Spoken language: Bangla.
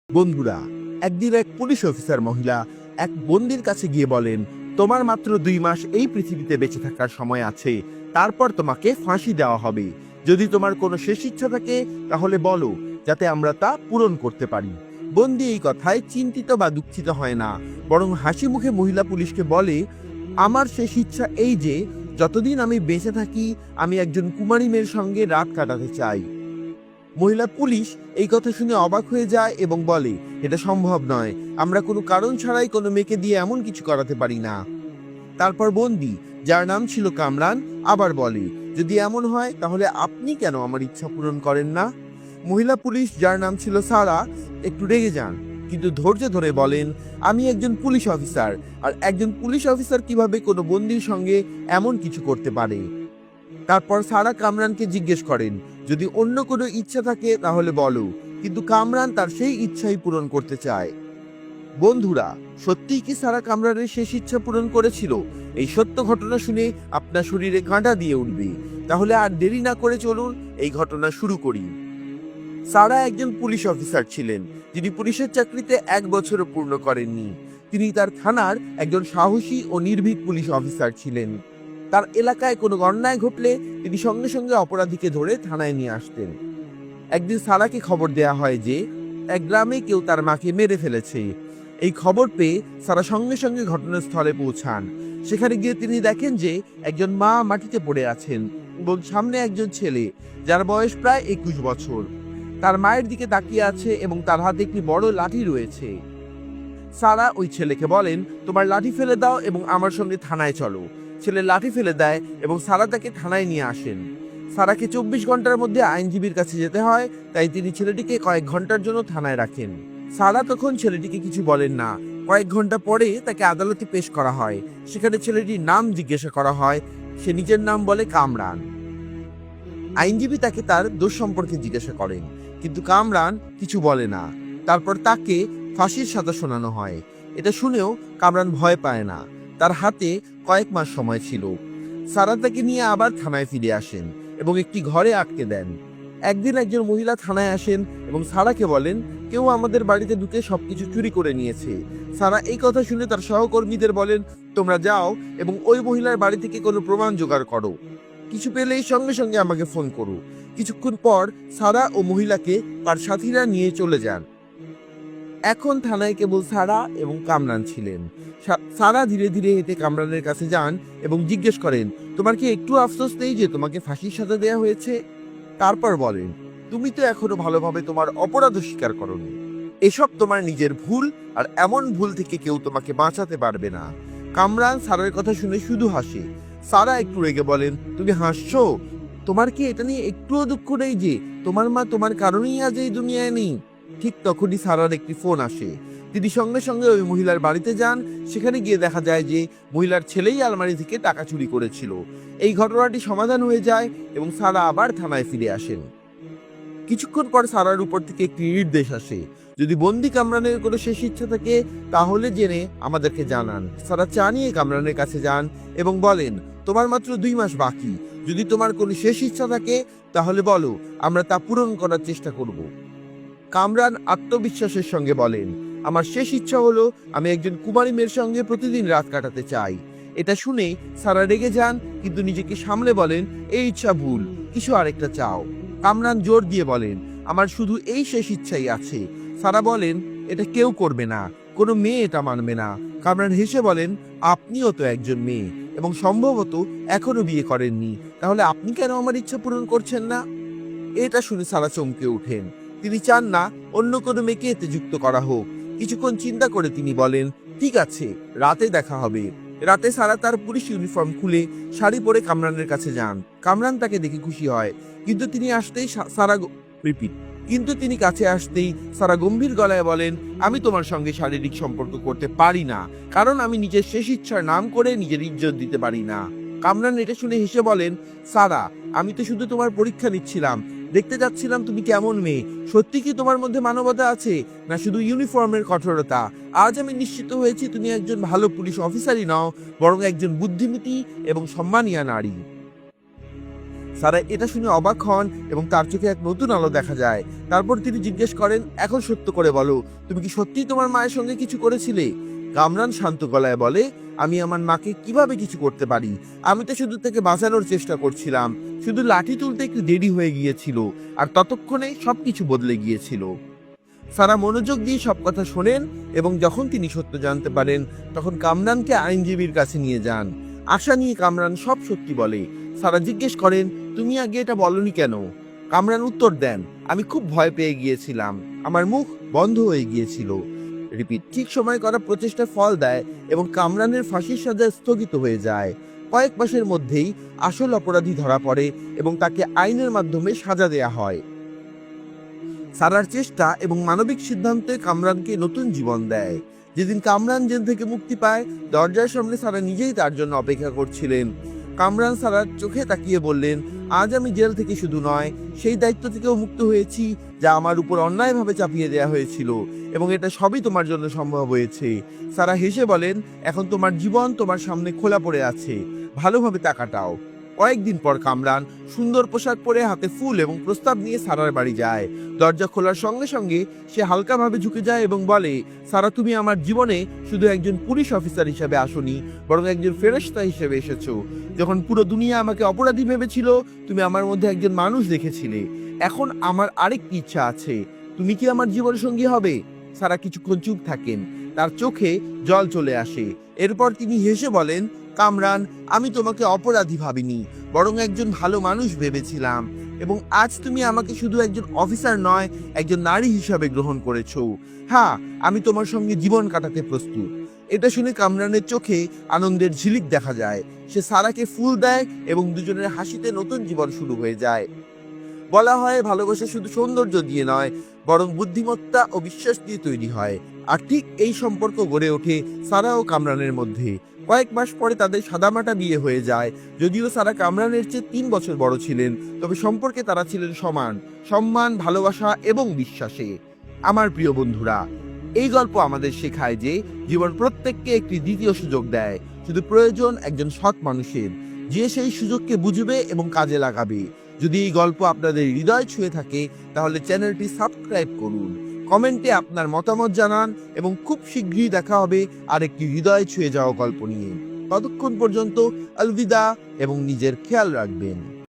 বন্ধুরা, একদিন এক পুলিশ অফিসার মহিলা এক বন্দির কাছে গিয়ে বলেন, তোমার মাত্র 2 মাস এই পৃথিবীতে বেঁচে থাকার সময় আছে, তারপর তোমাকে ফাঁসি দেওয়া হবে। যদি তোমার কোনো শেষ ইচ্ছা থাকে তাহলে বলো, যাতে আমরা তা পূরণ করতে পারি। বন্দি এই কথায় চিন্তিত বা দুঃখিত হয় না, বরং হাসি মুখে মহিলা পুলিশকে বলে, আমার শেষ ইচ্ছা এই যে যতদিন আমি বেঁচে থাকি আমি একজন কুমারী মেয়ের সঙ্গে রাত কাটাতে চাই। মহিলা পুলিশ এই কথা শুনে অবাক হয়ে যায় এবং বলে, এটা সম্ভব নয়, আমরা কোনো কারণ ছাড়াই কোনো মেয়েকে দিয়ে এমন কিছু করাতে পারি না। তারপর বন্দি, যার নাম ছিল কামরান, আবার বলে, যদি এমন হয় তাহলে আপনি কেন আমার ইচ্ছা পূরণ করেন না? মহিলা পুলিশ, যার নাম ছিল সারা, একটু রেগে যান, কিন্তু ধৈর্য ধরে বলেন, আমি একজন পুলিশ অফিসার, আর একজন পুলিশ অফিসার কিভাবে কোনো বন্দির সঙ্গে এমন কিছু করতে পারে? তারপর সারা কামরানকে জিজ্ঞেস করেন, যদি অন্য কোনো ইচ্ছা থাকে তাহলে বলো, কিন্তু কামরান তার সেই ইচ্ছাই পূরণ করতে চায়। বন্ধুরা, সত্যিই কি সারা কামরানের শেষ ইচ্ছা পূরণ করেছিল? এই সত্য ঘটনা শুনে আপনার শরীরে কাঁটা দিয়ে উঠবে। তাহলে আর দেরি না করে চলুন এই ঘটনা শুরু করি। সারা একজন পুলিশ অফিসার ছিলেন, যিনি পুলিশের চাকরিতে 1 বছরও পূর্ণ করেননি। তিনি তার থানার একজন সাহসী ও নির্ভীক পুলিশ অফিসার ছিলেন। তার এলাকায় কোনো অন্যায় ঘটলে তিনি সঙ্গে সঙ্গে অপরাধীকে ধরে থানায় নিয়ে আসতেন। একদিন সারাকে খবর দেয়া হয় যে এক গ্রামে কেউ তার মাকে মেরে ফেলেছে। এই খবর পেয়ে সারা সঙ্গে সঙ্গে ঘটনাস্থলে পৌঁছান। সেখানে গিয়ে তিনি দেখেন যে একজন মা মাটিতে পড়ে আছেন এবং সামনে একজন ছেলে, যার বয়স প্রায় 21 বছর, তার মায়ের দিকে তাকিয়ে আছে এবং তার হাতে একটি বড় লাঠি রয়েছে। সারা ওই ছেলেকে বলেন, তোমার লাঠি ফেলে দাও এবং আমার সঙ্গে থানায় চলো। ছেলে লাঠি ফেলে দেয় এবং সারা তাকে থানায় নিয়ে আসেন। সারাকে 24 ঘন্টার মধ্যে আইনজীবীর কাছে যেতে হয়, তাই তিনি ছেলেটিকে কয়েক ঘন্টার জন্য থানায় রাখেন। সারা তখন ছেলেটিকে কিছু বলেন না। কয়েক ঘন্টা পরে তাকে আদালতে পেশ করা হয়। সেখানে ছেলেটির নাম জিজ্ঞাসা করা হয়। সে নিজের নাম বলে কামরান। আইনজীবী তাকে তার দোষ সম্পর্কে জিজ্ঞাসা করেন, কিন্তু কামরান কিছু বলে না। তারপর তাকে ফাঁসির সাজা শোনানো হয়। এটা শুনেও কামরান ভয় পায় না। তার হাতে কয়েক মাস সময় ছিল। সারা তাকে নিয়ে আবার থানায় ফিরে আসেন এবং একটি ঘরে আটকে দেন। একদিন একজন মহিলা থানায় আসেন এবং সারাকে বলেন, কেউ আমাদের বাড়িতে ঢুকে সবকিছু চুরি করে নিয়েছে। সারা এই কথা শুনে তার সহকর্মীদের বলেন, তোমরা যাও এবং ওই মহিলার বাড়ি থেকে কোনো প্রমাণ জোগাড় করো। কিছু পেলেই সঙ্গে সঙ্গে আমাকে ফোন করো। কিছুক্ষণ পর সারা ও মহিলাকে তার সাথীরা নিয়ে চলে যান। এখন থানায় কেবল সারা এবং কামরান ছিলেন। সারা ধীরে ধীরে হেঁটে কামরানের কাছে যান এবং জিজ্ঞেস করেন, তোমার কি একটু আফসোস নেই যে তোমাকে ফাঁসির সাজা দেওয়া হয়েছে? তারপর বলেন, তুমি তো এখনো ভালোভাবে তোমার অপরাধ স্বীকার করোনি। এসব তোমার নিজের ভুল, আর এমন ভুল থেকে কেউ তোমাকে বাঁচাতে পারবে না। কামরান সারার কথা শুনে শুধু হাসে। সারা একটু রেগে বলেন, তুমি হাসছো? তোমার কি এটা নিয়ে একটুও দুঃখ নেই যে তোমার মা তোমার কারণেই আজ এই দুনিয়ায় নেই? ঠিক তখনই সারার একটি ফোন আসে। তিনি সঙ্গে সঙ্গে ওই মহিলার বাড়িতে যান। সেখানে গিয়ে দেখা যায় যে মহিলার ছেলেই আলমারি থেকে টাকা চুরি করেছিল। এই ঘটনাটি সমাধান হয়ে যায় এবং সারা আবার থানায় ফিরে আসেন। কিছুক্ষণ পর সারার উপর থেকে একটি নির্দেশ আসে, যদি বন্দি কামরানের কোনো শেষ ইচ্ছা থাকে তাহলে জেনে আমাদেরকে জানান। সারা চা নিয়ে কামরানের কাছে যান এবং বলেন, তোমার মাত্র 2 মাস বাকি। যদি তোমার কোনো শেষ ইচ্ছা থাকে তাহলে বলো, আমরা তা পূরণ করার চেষ্টা করব। কামরান আত্মবিশ্বাসের সঙ্গে বলেন, আমার শেষ ইচ্ছা হলো আমি একজন কুমারী মেয়ের সঙ্গে প্রতিদিন রাত কাটাতে চাই। এটা শুনে সারা রেগে যান, কিন্তু নিজেকে সামলে বলেন, এই ইচ্ছা ভুল, কিছু আরেকটা চাও। কামরান জোর দিয়ে বলেন, আমার শুধু এই শেষ ইচ্ছাই আছে। সারা বলেন, এটা কেউ করবে না, কোনো মেয়ে এটা মানবে না। কামরান হেসে বলেন, আপনিও তো একজন মেয়ে এবং সম্ভবত এখনো বিয়ে করেননি, তাহলে আপনি কেন আমার ইচ্ছা পূরণ করছেন না? এটা শুনে সারা চমকে ওঠেন। তিনি চান না অন্য কোনো মেয়েকে এতে যুক্ত করা হোক। কিছুক্ষণ চিন্তা করে তিনি বলেন, ঠিক আছে, রাতে দেখা হবে। রাতে সারা তার পুলিশ ইউনিফর্ম খুলে শাড়ি পরে কামরানের কাছে যান। কামরান তাকে দেখে খুশি হয়, কিন্তু তিনি কাছে আসতেই সারা গম্ভীর গলায় বলেন, আমি তোমার সঙ্গে শারীরিক সম্পর্ক করতে পারি না, কারণ আমি নিজের শেষ ইচ্ছার নাম করে নিজের ইজ্জত দিতে পারি না। কামরান এটা শুনে হেসে বলেন, সারা, আমি তো শুধু তোমার পরীক্ষা নিচ্ছিলাম, দেখতে যাচ্ছিলাম তুমি কেমন মেয়ে। সত্যি কি তোমার মধ্যে মানবতা আছে, না শুধু ইউনিফর্মের কঠোরতা? আজ আমি নিশ্চিত হয়েছি তুমি একজন ভালো পুলিশ অফিসারই নও, বরং একজন বুদ্ধিমতী এবং সম্মানীয় নারী। সারা এটা শুনে অবাক হন এবং তার চোখে এক নতুন আলো দেখা যায়। তারপর তিনি জিজ্ঞেস করেন, এখন সত্য করে বলো, তুমি কি সত্যিই তোমার মায়ের সঙ্গে কিছু করেছিলে? কামরান শান্ত গলায় বলে, আমি আমার মাকে কিভাবে কিছু করতে পারি? আমি তো শুধু তাকে বাঁচানোর চেষ্টা করছিলাম। শুধু লাঠি তুলতে একটু দেরি হয়ে গিয়েছিল, আর ততক্ষণে সবকিছু বদলে গিয়েছিল। সারা মনোযোগ দিয়ে সব কথা শোনেন এবং যখন তিনি সত্য জানতে পারেন তখন কামরানকে আইনজীবীর কাছে নিয়ে যান। আশা নিয়ে কামরান সব সত্যি বলে। সারা জিজ্ঞেস করেন, তুমি আগে এটা বলনি কেন? কামরান উত্তর দেন, আমি খুব ভয় পেয়ে গিয়েছিলাম, আমার মুখ বন্ধ হয়ে গিয়েছিল। রিপিট ঠিক সময় করা প্রচেষ্টা ফল দেয় এবং কামরানের ফাঁসির সাজা স্থগিত হয়ে যায়। কয়েক মাসের মধ্যেই আসল অপরাধী ধরা পড়ে এবং তাকে আইনের মাধ্যমে সাজা দেয়া হয়। সারার চেষ্টা এবং মানবিক সিদ্ধান্তে কামরানকে নতুন জীবন দেয়। যেদিন কামরান জেল থেকে মুক্তি পায়, দরজার সামনে সারা নিজেই তার জন্য অপেক্ষা করছিলেন। কামরান সারার চোখে তাকিয়ে বললেন, আজ আমি জেল থেকে শুধু নয়, সেই দায়িত্ব থেকেও মুক্ত হয়েছি যা আমার উপর অন্যায়ভাবে চাপিয়ে দেওয়া হয়েছিল, এবং এটা সবই তোমার জন্য সম্ভব হয়েছে। সারা হেসে বলেন, এখন তোমার জীবন তোমার সামনে খোলা পড়ে আছে, ভালোভাবে তা কাটাও। কয়েকদিন পর কামরান সুন্দর পোশাক পরে, হাতে ফুল এবং প্রস্তাব নিয়ে সারার বাড়ি যায়। দরজা খোলার সঙ্গে সঙ্গে সে হালকাভাবে ঝুঁকে যায় এবং বলে, সারা, তুমি আমার জীবনে শুধু একজন পুলিশ অফিসার হিসেবে আসোনি, বরং একজন ফেরেশতা হিসেবে এসেছো। যখন পুরো দুনিয়া আমাকে অপরাধী ভেবেছিল, তুমি আমার মধ্যে একজন মানুষ দেখেছিলে। এখন আমার আরেকটি ইচ্ছা আছে, তুমি কি আমার জীবন সঙ্গী হবে? সারা কিছুক্ষণ চুপ থাকেন, তার চোখে জল চলে আসে। এরপর তিনি হেসে বলেন, কামরান, আমি তোমাকে অপরাধী ভাবিনি, বরং একজন ভালো মানুষ ভেবেছিলাম, এবং আজ তুমি আমাকে শুধু একজন অফিসার নয়, একজন নারী হিসাবে গ্রহণ করেছো। হ্যাঁ, আমি তোমার সঙ্গে জীবন কাটাতে প্রস্তুত। এটা শুনে কামরানের চোখে আনন্দের ঝিলিক দেখা যায়। সে সারাকে ফুল দেয় এবং দুজনের হাসিতে নতুন জীবন শুরু হয়ে যায়। বলা হয়, ভালোবাসা শুধু সৌন্দর্য দিয়ে নয়, বরং বুদ্ধিমত্তা ও বিশ্বাস দিয়ে তৈরি হয়। আর ঠিক এই সম্পর্ক গড়ে ওঠে সারা ও কামরানের মধ্যে। কয়েক মাস পরে তাদের সাদামাটা বিয়ে হয়ে যায়। যদিও সারা কামরানের চেয়ে 3 বছর বড় ছিলেন, তবে সম্পর্কে তারা ছিলেন সমান, সম্মান, ভালোবাসা এবং বিশ্বাসে। আমার প্রিয় বন্ধুরা, এই গল্প আমাদের শেখায় যে জীবন প্রত্যেককে একটি দ্বিতীয় সুযোগ দেয়। শুধু প্রয়োজন একজন সৎ মানুষের, যে সেই সুযোগকে বুঝবে এবং কাজে লাগাবে। যদি এই গল্প আপনাদের হৃদয় ছুঁয়ে থাকে, তাহলে চ্যানেলটি সাবস্ক্রাইব করুন, কমেন্টে আপনার মতামত জানান, এবং খুব শীঘ্রই দেখা হবে আরেকটি হৃদয় ছুঁয়ে যাওয়া গল্প নিয়ে। ততক্ষণ পর্যন্ত আলবিদা এবং নিজের খেয়াল রাখবেন।